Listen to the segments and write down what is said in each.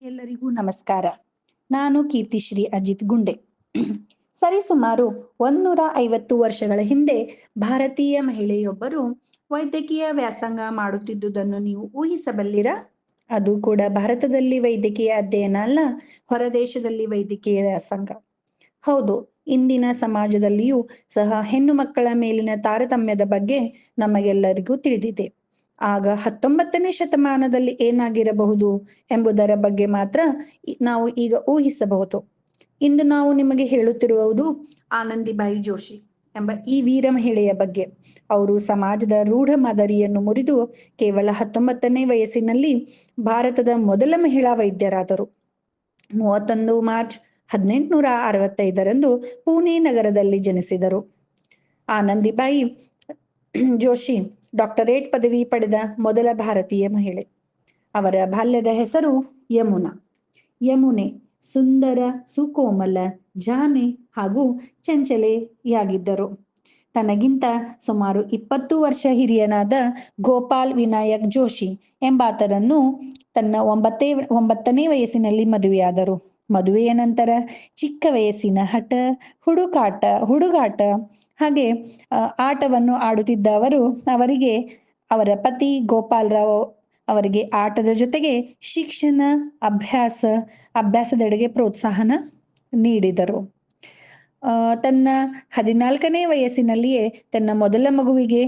ಎಲ್ಲರಿಗೂ ನಮಸ್ಕಾರ. ನಾನು ಕೀರ್ತಿಶ್ರೀ ಅಜಿತ್ ಗುಂಡೆ. ಸರಿಸುಮಾರು 150 ವರ್ಷಗಳ ಹಿಂದೆ ಭಾರತೀಯ ಮಹಿಳೆಯೊಬ್ಬರು ವೈದ್ಯಕೀಯ ವ್ಯಾಸಂಗ ಮಾಡುತ್ತಿದ್ದುದನ್ನು ನೀವು ಊಹಿಸಬಲ್ಲಿರಾ? ಅದು ಕೂಡ ಭಾರತದಲ್ಲಿ ವೈದ್ಯಕೀಯ ಅಧ್ಯಯನ ಅಲ್ಲ, ಹೊರದೇಶದಲ್ಲಿ ವೈದ್ಯಕೀಯ ವ್ಯಾಸಂಗ. ಹೌದು, ಇಂದಿನ ಸಮಾಜದಲ್ಲಿಯೂ ಸಹ ಹೆಣ್ಣು ಮಕ್ಕಳ ಮೇಲಿನ ತಾರತಮ್ಯದ ಬಗ್ಗೆ ನಮಗೆಲ್ಲರಿಗೂ ತಿಳಿದಿದೆ. ಆಗ 19ನೇ ಶತಮಾನದಲ್ಲಿ ಏನಾಗಿರಬಹುದು ಎಂಬುದರ ಬಗ್ಗೆ ಮಾತ್ರ ನಾವು ಈಗ ಊಹಿಸಬಹುದು. ಇಂದು ನಾವು ನಿಮಗೆ ಹೇಳುತ್ತಿರುವುದು ಆನಂದಿಬಾಯಿ ಜೋಶಿ ಎಂಬ ಈ ವೀರ ಮಹಿಳೆಯ ಬಗ್ಗೆ. ಅವರು ಸಮಾಜದ ರೂಢ ಮಾದರಿಯನ್ನು ಮುರಿದು ಕೇವಲ 19ನೇ ವಯಸ್ಸಿನಲ್ಲಿ ಭಾರತದ ಮೊದಲ ಮಹಿಳಾ ವೈದ್ಯರಾದರು. 31 ಮಾರ್ಚ್ 1865ರಂದು ಪುಣೆ ನಗರದಲ್ಲಿ ಜನಿಸಿದರು. ಆನಂದಿಬಾಯಿ ಜೋಶಿ ಡಾಕ್ಟರೇಟ್ ಪದವಿ ಪಡೆದ ಮೊದಲ ಭಾರತೀಯ ಮಹಿಳೆ. ಅವರ ಬಾಲ್ಯದ ಹೆಸರು ಯಮುನಾ. ಯಮುನೆ ಸುಂದರ, ಸುಕೋಮಲ, ಜಾಣೆ ಹಾಗೂ ಚಂಚಲೆಯಾಗಿದ್ದರು. ತನಗಿಂತ ಸುಮಾರು 20 ವರ್ಷ ಹಿರಿಯನಾದ ಗೋಪಾಲ್ ವಿನಾಯಕ್ ಜೋಶಿ ಎಂಬಾತರನ್ನು ತನ್ನ 9ನೇ ವಯಸ್ಸಿನಲ್ಲಿ ಮದುವೆಯಾದರು. ಮದುವೆಯ ನಂತರ ಚಿಕ್ಕ ವಯಸ್ಸಿನ ಹಠ, ಹುಡುಗಾಟ ಹಾಗೆ ಆಟವನ್ನು ಆಡುತ್ತಿದ್ದ ಅವರಿಗೆ ಅವರ ಪತಿ ಗೋಪಾಲರಾವ್ ಅವರಿಗೆ ಆಟದ ಜೊತೆಗೆ ಶಿಕ್ಷಣ, ಅಭ್ಯಾಸದೆಡೆಗೆ ಪ್ರೋತ್ಸಾಹನ ನೀಡಿದರು. ತನ್ನ 14ನೇ ವಯಸ್ಸಿನಲ್ಲಿಯೇ ತನ್ನ ಮೊದಲ ಮಗುವಿಗೆ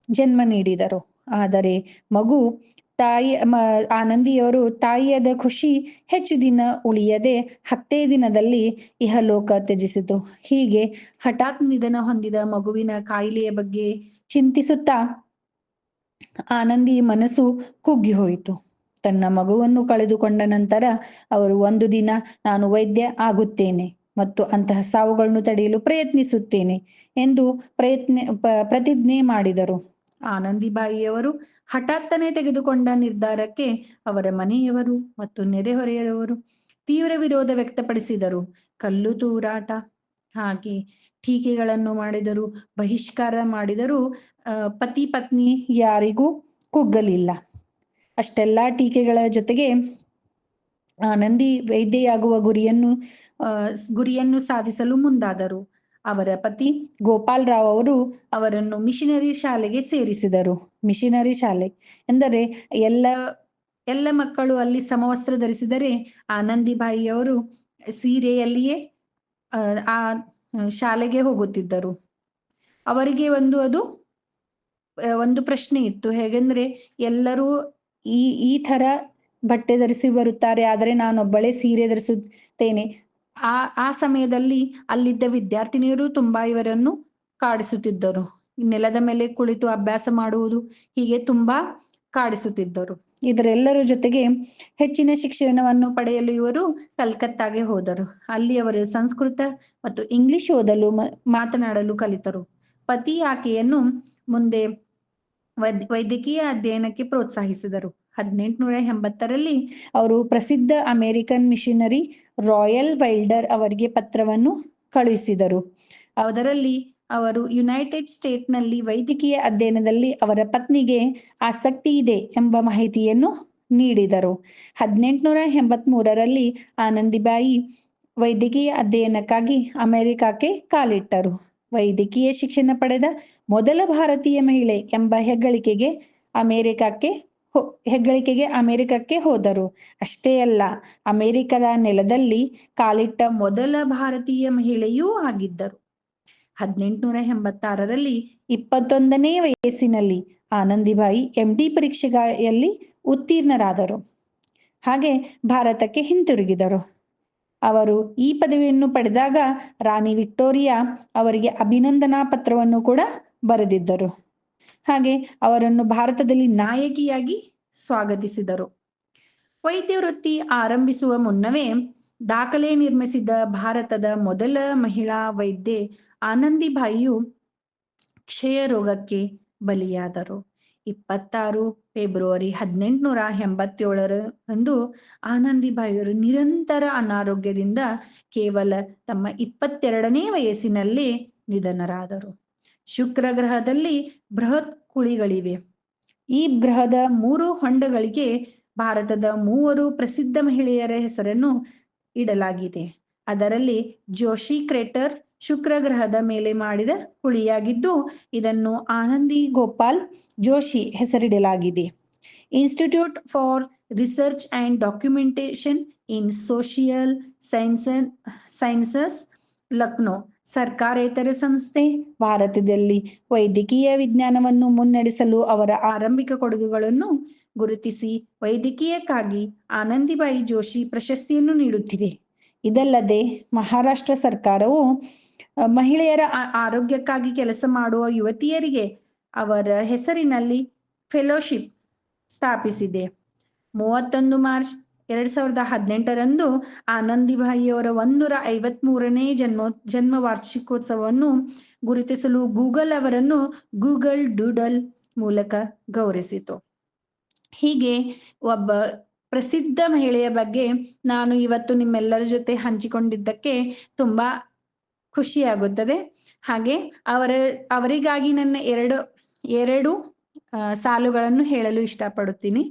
ಜನ್ಮ ನೀಡಿದರು. ಆದರೆ ಮಗು ಆನಂದಿಯವರು ತಾಯಿಯದ ಖುಷಿ ಹೆಚ್ಚು ದಿನ ಉಳಿಯದೆ 10ನೇ ದಿನದಲ್ಲಿ ಇಹಲೋಕ ತ್ಯಜಿಸಿತು. ಹೀಗೆ ಹಠಾತ್ ನಿಧನ ಹೊಂದಿದ ಮಗುವಿನ ಕಾಯಿಲೆಯ ಬಗ್ಗೆ ಚಿಂತಿಸುತ್ತಾ ಆನಂದಿ ಮನಸ್ಸು ಕುಗ್ಗಿ ಹೋಯಿತು. ತನ್ನ ಮಗುವನ್ನು ಕಳೆದುಕೊಂಡ ನಂತರ ಅವರು ಒಂದು ದಿನ ನಾನು ವೈದ್ಯ ಆಗುತ್ತೇನೆ ಮತ್ತು ಅಂತಹ ಸಾವುಗಳನ್ನು ತಡೆಯಲು ಪ್ರಯತ್ನಿಸುತ್ತೇನೆ ಎಂದು ಪ್ರತಿಜ್ಞೆ ಮಾಡಿದರು. ಆನಂದಿಬಾಯಿಯವರು ಹಠಾತ್ತನೆ ತೆಗೆದುಕೊಂಡ ನಿರ್ಧಾರಕ್ಕೆ ಅವರ ಮನೆಯವರು ಮತ್ತು ನೆರೆಹೊರೆಯವರು ತೀವ್ರ ವಿರೋಧ ವ್ಯಕ್ತಪಡಿಸಿದರು. ಕಲ್ಲು ತೂರಾಟ ಹಾಗೆ ಟೀಕೆಗಳನ್ನು ಮಾಡಿದರು. ಬಹಿಷ್ಕಾರ ಮಾಡಿದರೂ ಪತಿ ಪತ್ನಿ ಯಾರಿಗೂ ಕುಗ್ಗಲಿಲ್ಲ. ಅಷ್ಟೆಲ್ಲ ಟೀಕೆಗಳ ಜೊತೆಗೆ ಆನಂದಿ ವೈದ್ಯೆಯಾಗುವ ಗುರಿಯನ್ನು ಸಾಧಿಸಲು ಮುಂದಾದರು. ಅವರ ಪತಿ ಗೋಪಾಲ್ ರಾವ್ ಅವರು ಅವರನ್ನು ಮಿಷನರಿ ಶಾಲೆಗೆ ಸೇರಿಸಿದರು. ಮಿಷನರಿ ಶಾಲೆ ಎಂದರೆ ಎಲ್ಲ ಮಕ್ಕಳು ಅಲ್ಲಿ ಸಮವಸ್ತ್ರ ಧರಿಸಿದರೆ ಆನಂದಿಬಾಯಿಯವರು ಸೀರೆಯಲ್ಲಿಯೇ ಆ ಶಾಲೆಗೆ ಹೋಗುತ್ತಿದ್ದರು. ಅವರಿಗೆ ಒಂದು ಪ್ರಶ್ನೆ ಇತ್ತು. ಹೇಗೆಂದ್ರೆ ಎಲ್ಲರೂ ಈ ತರ ಬಟ್ಟೆ ಧರಿಸಿ ಬರುತ್ತಾರೆ, ಆದರೆ ನಾನೊಬ್ಬಳೇ ಸೀರೆ ಧರಿಸುತ್ತೇನೆ. ಆ ಸಮಯದಲ್ಲಿ ಅಲ್ಲಿದ್ದ ವಿದ್ಯಾರ್ಥಿನಿಯರು ತುಂಬಾ ಇವರನ್ನು ಕಾಡಿಸುತ್ತಿದ್ದರು. ನೆಲದ ಮೇಲೆ ಕುಳಿತು ಅಭ್ಯಾಸ ಮಾಡುವುದು ಹೀಗೆ ತುಂಬಾ ಕಾಡಿಸುತ್ತಿದ್ದರು. ಇದರೆಲ್ಲರ ಜೊತೆಗೆ ಹೆಚ್ಚಿನ ಶಿಕ್ಷಣವನ್ನು ಪಡೆಯಲು ಇವರು ಕಲ್ಕತ್ತಾಗೆ ಹೋದರು. ಅಲ್ಲಿ ಅವರು ಸಂಸ್ಕೃತ ಮತ್ತು ಇಂಗ್ಲಿಷ್ ಓದಲು ಮಾತನಾಡಲು ಕಲಿತರು. ಪತಿ ಆಕೆಯನ್ನು ಮುಂದೆ ವೈದ್ಯಕೀಯ ಅಧ್ಯಯನಕ್ಕೆ ಪ್ರೋತ್ಸಾಹಿಸಿದರು. 1880ರಲ್ಲಿ ಅವರು ಪ್ರಸಿದ್ಧ ಅಮೆರಿಕನ್ ಮಿಷನರಿ ರಾಯಲ್ ವೈಲ್ಡರ್ ಅವರಿಗೆ ಪತ್ರವನ್ನು ಕಳುಹಿಸಿದರು. ಅದರಲ್ಲಿ ಅವರು ಯುನೈಟೆಡ್ ಸ್ಟೇಟ್ಸ್ನಲ್ಲಿ ವೈದ್ಯಕೀಯ ಅಧ್ಯಯನದಲ್ಲಿ ಅವರ ಪತ್ನಿಗೆ ಆಸಕ್ತಿ ಇದೆ ಎಂಬ ಮಾಹಿತಿಯನ್ನು ನೀಡಿದರು. 1883ರಲ್ಲಿ ಆನಂದಿಬಾಯಿ ವೈದ್ಯಕೀಯ ಅಧ್ಯಯನಕ್ಕಾಗಿ ಅಮೆರಿಕಕ್ಕೆ ಕಾಲಿಟ್ಟರು. ವೈದ್ಯಕೀಯ ಶಿಕ್ಷಣ ಪಡೆದ ಮೊದಲ ಭಾರತೀಯ ಮಹಿಳೆ ಎಂಬ ಹೆಗ್ಗಳಿಕೆಗೆ ಅಮೆರಿಕಕ್ಕೆ ಹೋದರು. ಅಷ್ಟೇ ಅಲ್ಲ, ಅಮೆರಿಕದ ನೆಲದಲ್ಲಿ ಕಾಲಿಟ್ಟ ಮೊದಲ ಭಾರತೀಯ ಮಹಿಳೆಯೂ ಆಗಿದ್ದರು. 1886ರಲ್ಲಿ 21ನೇ ವಯಸ್ಸಿನಲ್ಲಿ ಆನಂದಿಬಾಯಿ MD ಪರೀಕ್ಷೆಯಲ್ಲಿ ಉತ್ತೀರ್ಣರಾದರು. ಹಾಗೆ ಭಾರತಕ್ಕೆ ಹಿಂತಿರುಗಿದರು. ಅವರು ಈ ಪದವಿಯನ್ನು ಪಡೆದಾಗ ರಾಣಿ ವಿಕ್ಟೋರಿಯಾ ಅವರಿಗೆ ಅಭಿನಂದನಾ ಪತ್ರವನ್ನು ಕೂಡ ಬರೆದಿದ್ದರು. ಹಾಗೆ ಅವರನ್ನು ಭಾರತದಲ್ಲಿ ನಾಯಕಿಯಾಗಿ ಸ್ವಾಗತಿಸಿದರು. ವೈದ್ಯ ವೃತ್ತಿ ಆರಂಭಿಸುವ ಮುನ್ನವೇ ದಾಖಲೆ ನಿರ್ಮಿಸಿದ ಭಾರತದ ಮೊದಲ ಮಹಿಳಾ ವೈದ್ಯೆ ಆನಂದಿಬಾಯಿಯು ಕ್ಷಯ ರೋಗಕ್ಕೆ ಬಲಿಯಾದರು. 26 ಫೆಬ್ರವರಿ 1887ರಂದು ಆನಂದಿಬಾಯಿಯವರು ನಿರಂತರ ಅನಾರೋಗ್ಯದಿಂದ ಕೇವಲ ತಮ್ಮ 22ನೇ ವಯಸ್ಸಿನಲ್ಲೇ ನಿಧನರಾದರು. ಶುಕ್ರ ಗ್ರಹದಲ್ಲಿ ಬೃಹತ್ ಕುಳಿಗಳಿವೆ. ಈ ಗ್ರಹದ 3 ಹೊಂಡಗಳಿಗೆ ಭಾರತದ 3 ಪ್ರಸಿದ್ಧ ಮಹಿಳೆಯರ ಹೆಸರನ್ನು ಇಡಲಾಗಿದೆ. ಅದರಲ್ಲಿ ಜೋಶಿ ಕ್ರೇಟರ್ ಶುಕ್ರ ಗ್ರಹದ ಮೇಲೆ ಮಾಡಿದ ಹುಳಿಯಾಗಿದ್ದು ಇದನ್ನು ಆನಂದಿ ಗೋಪಾಲ್ ಜೋಶಿ ಹೆಸರಿಡಲಾಗಿದೆ. Institute for research and documentation in social sciences Lucknow ಸರ್ಕಾರೇತರ ಸಂಸ್ಥೆ. ಭಾರತದಲ್ಲಿ ವೈದ್ಯಕೀಯ ವಿಜ್ಞಾನವನ್ನು ಮುನ್ನಡೆಸಲು ಅವರ ಆರಂಭಿಕ ಕೊಡುಗೆಗಳನ್ನು ಗುರುತಿಸಿ ವೈದ್ಯಕೀಯಕ್ಕಾಗಿ ಆನಂದಿಬಾಯಿ ಜೋಶಿ ಪ್ರಶಸ್ತಿಯನ್ನು ನೀಡುತ್ತಿದೆ. ಇದಲ್ಲದೆ ಮಹಾರಾಷ್ಟ್ರ ಸರ್ಕಾರವು ಮಹಿಳೆಯರ ಆರೋಗ್ಯಕ್ಕಾಗಿ ಕೆಲಸ ಮಾಡುವ ಯುವತಿಯರಿಗೆ ಅವರ ಹೆಸರಿನಲ್ಲಿ ಫೆಲೋಶಿಪ್ ಸ್ಥಾಪಿಸಿದೆ. 31 ಮಾರ್ಚ್ 2018ರಂದು ಆನಂದಿಬಾಯಿಯವರ 153ನೇ ಜನ್ಮ ವಾರ್ಷಿಕೋತ್ಸವವನ್ನು ಗುರುತಿಸಲು ಗೂಗಲ್ ಅವರನ್ನು ಗೂಗಲ್ ಡೂಡಲ್ ಮೂಲಕ ಗೌರವಿಸಿತು. ಹೀಗೆ ಒಬ್ಬ ಪ್ರಸಿದ್ಧ ಮಹಿಳೆಯ ಬಗ್ಗೆ ನಾನು ಇವತ್ತು ನಿಮ್ಮೆಲ್ಲರ ಜೊತೆ ಹಂಚಿಕೊಂಡಿದ್ದಕ್ಕೆ ತುಂಬಾ ಖುಷಿಯಾಗುತ್ತದೆ. ಹಾಗೆ ಅವರಿಗಾಗಿ ನನ್ನ ಎರಡು ಸಾಲುಗಳನ್ನು ಹೇಳಲು ಇಷ್ಟಪಡುತ್ತೀನಿ.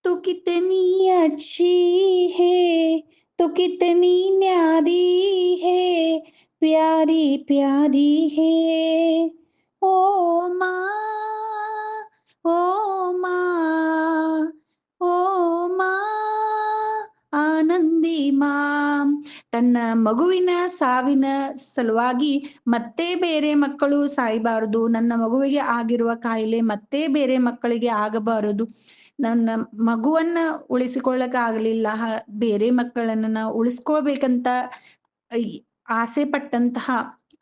तू कितनी अच्छी है, तू कितनी न्यारी है, प्यारी प्यारी है, ओ माँ, ओ माँ, ओ माँ, ಆನಂದಿ ಮಾಂ. ತನ್ನ ಮಗುವಿನ ಸಾವಿನ ಸಲುವಾಗಿ ಮತ್ತೆ ಬೇರೆ ಮಕ್ಕಳು ಸಾಯಬಾರದು, ನನ್ನ ಮಗುವಿಗೆ ಆಗಿರುವ ಕಾಯಿಲೆ ಮತ್ತೆ ಬೇರೆ ಮಕ್ಕಳಿಗೆ ಆಗಬಾರದು, ನನ್ನ ಮಗುವನ್ನ ಉಳಿಸಿಕೊಳ್ಳಕ ಆಗಲಿಲ್ಲ, ಬೇರೆ ಮಕ್ಕಳನ್ನ ಉಳಿಸ್ಕೊಳ್ಬೇಕಂತ ಆಸೆ ಪಟ್ಟಂತಹ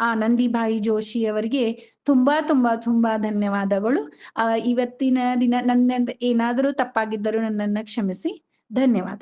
ಆನಂದಿಬಾಯಿ ಜೋಶಿ ಅವರಿಗೆ ತುಂಬಾ ತುಂಬಾ ತುಂಬಾ ಧನ್ಯವಾದಗಳು. ಇವತ್ತಿನ ದಿನ ನನ್ನ ಏನಾದರೂ ತಪ್ಪಾಗಿದ್ದರೂ ನನ್ನನ್ನು ಕ್ಷಮಿಸಿ. ಧನ್ಯವಾದ.